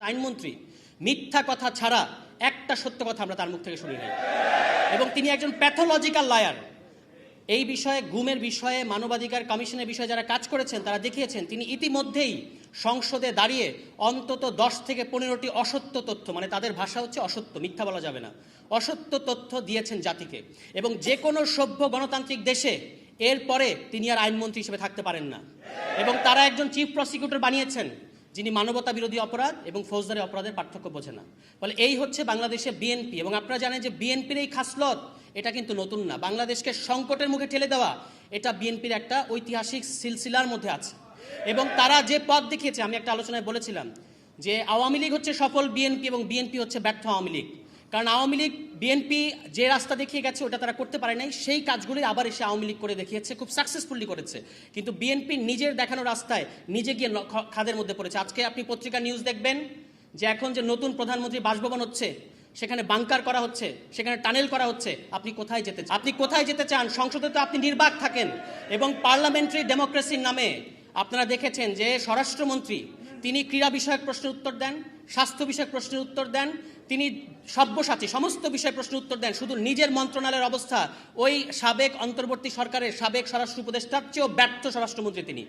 আইনমন্ত্রী মিথ্যা কথা ছাড়া একটা সত্য কথা আমরা তার মুখ থেকে শুনি নাই, এবং তিনি একজন প্যাথোলজিক্যাল লায়ার। এই বিষয়ে গুমের বিষয়ে মানবাধিকার কমিশনের বিষয়ে যারা কাজ করেছেন তারা দেখিয়েছেন তিনি ইতিমধ্যেই সংসদে দাঁড়িয়ে অন্তত 10 থেকে 15টি অসত্য তথ্য, মানে তাদের ভাষা হচ্ছে অসত্য, মিথ্যা বলা যাবে না, অসত্য তথ্য দিয়েছেন জাতিকে। এবং যে কোনো সভ্য গণতান্ত্রিক দেশে এরপরে তিনি আর আইনমন্ত্রী হিসেবে থাকতে পারেন না, এবং তারা একজন চিফ প্রসিকিউটর বানিয়েছেন যিনি মানবতা বিরোধী অপরাধ এবং ফৌজদারি অপরাধের পার্থক্য বোঝে না। ফলে এই হচ্ছে বাংলাদেশে বিএনপি। এবং আপনারা জানেন যে বিএনপির এই খাসলত এটা কিন্তু নতুন না, বাংলাদেশকে সংকটের মুখে ঠেলে দেওয়া এটা বিএনপির একটা ঐতিহাসিক সিলসিলার মধ্যে আছে। এবং তারা যে পথ দেখিয়েছে, আমি একটা আলোচনায় বলেছিলাম যে আওয়ামী লীগ হচ্ছে সফল বিএনপি এবং বিএনপি হচ্ছে ব্যর্থ আওয়ামী লীগ। কারণ আওয়ামী লীগ বিএনপি যে রাস্তা দেখিয়ে গেছে ওটা তারা করতে পারে নাই, সেই কাজগুলি আবার এসে আওয়ামী লীগ করে দেখিয়েছে, খুব সাকসেসফুলি করেছে। কিন্তু বিএনপি নিজের দেখানো রাস্তায় নিজে গিয়ে খাদের মধ্যে পড়েছে। আজকে আপনি পত্রিকা নিউজ দেখবেন যে এখন যে নতুন প্রধানমন্ত্রী বাসভবন হচ্ছে সেখানে বাংকার করা হচ্ছে, সেখানে টানেল করা হচ্ছে। আপনি কোথায় যেতে চান? সংসদে তো আপনি নির্বাক থাকেন। এবং পার্লামেন্টারি ডেমোক্রেসির নামে আপনারা দেখেছেন যে স্বরাষ্ট্রমন্ত্রী তিনি ক্রীড়া বিষয়ক প্রশ্নের উত্তর দেন, স্বাস্থ্য বিষয়ক প্রশ্নের উত্তর দেন, তিনি সব্যসাচী সমস্ত বিষয়ে প্রশ্ন উত্তর দেন। শুধু নিজের মন্ত্রণালয়ের অবস্থা ওই সাবেক অন্তর্বর্তী সরকারের সাবেক স্বরাষ্ট্র উপদেষ্টার চেয়েও ব্যর্থ স্বরাষ্ট্রমন্ত্রী তিনি।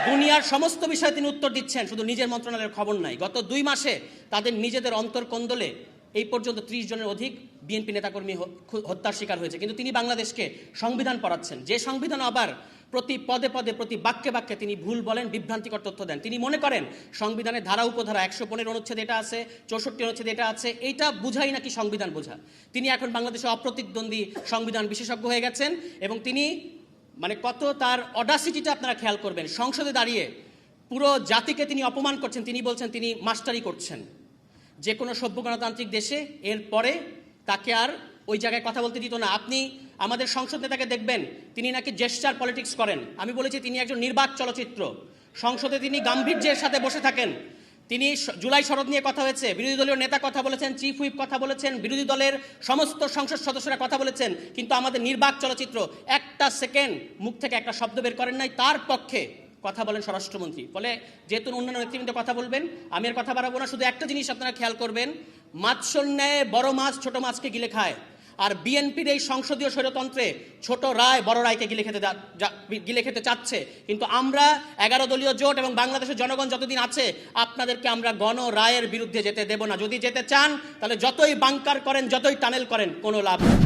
দুনিয়ার সমস্ত বিষয়ে তিনি উত্তর দিচ্ছেন, শুধু নিজের মন্ত্রণালয়ের খবর নাই। গত 2 মাসে তাদের নিজেদের অন্তর্কন্দলে এই পর্যন্ত 30 জনের অধিক বিএনপি নেতাকর্মী হত্যার শিকার হয়েছে। কিন্তু তিনি বাংলাদেশকে সংবিধান পড়াচ্ছেন, যে সংবিধান আবার প্রতি পদে পদে প্রতি বাক্যে বাক্যে তিনি ভুল বলেন, বিভ্রান্তিকর তথ্য দেন। তিনি মনে করেন সংবিধানের ধারা উপধারা 115 অনুচ্ছেদ এটা আছে, 64 অনুচ্ছেদ এটা আছে, এইটা বুঝাই নাকি সংবিধান বোঝা। তিনি এখন বাংলাদেশে অপ্রতিদ্বন্দ্বী সংবিধান বিশেষজ্ঞ হয়ে গেছেন। এবং তিনি মানে কত তার অডাসিটিটা আপনারা খেয়াল করবেন, সংসদে দাঁড়িয়ে পুরো জাতিকে তিনি অপমান করছেন। তিনি বলছেন তিনি মাস্টারি করছেন। যে কোনো সভ্য গণতান্ত্রিক দেশে এরপরে তাকে আর ওই জায়গায় কথা বলতে দিত না। আপনি আমাদের সংসদ নেতাকে দেখবেন তিনি নাকি জেস্টার পলিটিক্স করেন। আমি বলেছি তিনি একজন নির্বাক চলচ্চিত্র। সংসদে তিনি গাম্ভীর্যের সাথে বসে থাকেন। তিনি জুলাই শরৎ নিয়ে কথা হয়েছে, বিরোধী দলীয় নেতা কথা বলেছেন, চিফ হুইপ কথা বলেছেন, বিরোধী দলের সমস্ত সংসদ সদস্যরা কথা বলেছেন, কিন্তু আমাদের নির্বাক চলচ্চিত্র একটা সেকেন্ড মুখ থেকে একটা শব্দ বের করেন নাই। তার পক্ষে কথা বলেন স্বরাষ্ট্রমন্ত্রী। ফলে যেহেতু অন্যান্য নেতৃবৃন্দ কথা বলবেন, আমি আর কথা বাড়াবো না। শুধু একটা জিনিস আপনারা খেয়াল করবেন, মাছর ন্যায় বড় মাছ ছোট মাছকে গিলে খায়। আর বিএনপির এই সংসদীয় স্বৈরতন্ত্রে ছোট রায় বড় রায়কে গিলে খেতে চাচ্ছে। কিন্তু আমরা 11 দলীয় জোট এবং বাংলাদেশের জনগণ যতদিন আছে আপনাদেরকে আমরা গণ রায়ের বিরুদ্ধে যেতে দেব না। যদি যেতে চান তাহলে যতই বাংকার করেন, যতই টানেল করেন, কোনো লাভ নেই।